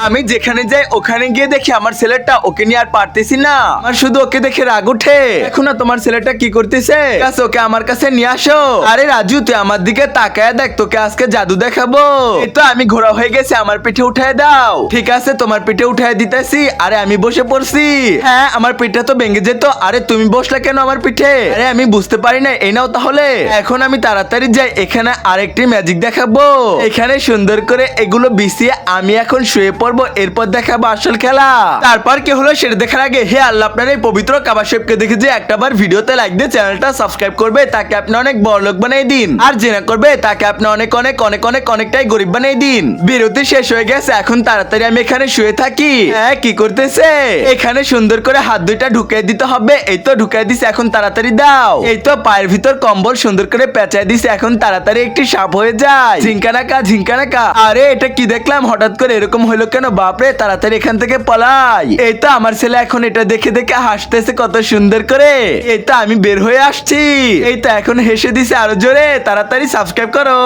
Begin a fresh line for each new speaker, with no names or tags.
আমি যেখানে যাই ওখানে গিয়ে দেখি আমার ছেলেটা ওকে নিয়ে আর পারতেছি না। আমার শুধু ওকে দেখে রাগ উঠে। এখন না তোমার ছেলেটা কি করতেছে? ওকে আমার কাছে নিয়ে আসো। আরে রাজু, তুই আমার দিকে তাকায় দেখ, তোকে আজকে জাদু দেখাবো। এই তো আমি ঘোড়া হয়ে গেছে, আমার পিঠে উঠায় দাও। ঠিক আছে, তোমার পিঠে উঠায় দিতেছি। আরে আমি বসে পড়ছি। হ্যাঁ, আমার পিঠটা তো ভেঙে যেত। আরে তুমি বসলে কেন আমার পিঠে? আরে আমি বুঝতে পারি না। এই নাও তাহলে। এখন আমি তাড়াতাড়ি যাই, এখানে আরেকটি ম্যাজিক দেখাবো। এখানে সুন্দর করে এগুলো বিছিয়ে আমি এখন শুয়ে পড়বো, এরপর দেখাবো আসল খেলা। তারপর কি হলো সেটা দেখার আগে হে আল্লাহ, আপনার এই পবিত্র কাবা শরীফকে দেখে যে একটাবার ভিডিওতে লাইক দিয়ে চ্যানেলটা সাবস্ক্রাইব করবে, তাকে আপনি অনেক বড় লোক বানিয়ে দিন। আর যে না করবে তাকে আপনি অনেক অনেক অনেক অনেক অনেকটাই গরিব বানিয়ে দিন। বিরতি শেষ হয়ে গেছে, এখন তাড়াতাড়ি আমি এখানে শুয়ে থাকি। হ্যাঁ, কি করতেছে? এখানে সুন্দর করে হাত দুইটা ঢুকিয়ে দিতে হবে। এই তো ঢুকিয়ে দিছে, এখন তাড়াতাড়ি দাও। এই তো পায়ের ভিতর কম্বল সুন্দর করে পেঁচাই দিছে, এখন তাড়াতাড়ি একটি সাপ হয়ে যায়। ঝিঙ্কানাকা ঝিঙ্কানাকা। আরে এটা কি দেখলাম? হঠাৎ করে এরকম হলো কেন? বাপরে, তাড়াতাড়ি এখান থেকে পলাই। এই তো আমার ছেলে এখন এটা দেখে দেখে হাসতেছে কত সুন্দর করে। এই তো আমি বের হয়ে আসছি। এই তো এখন হেসে দিছে আরো জোরে। তাড়াতাড়ি সাবস্ক্রাইব করো।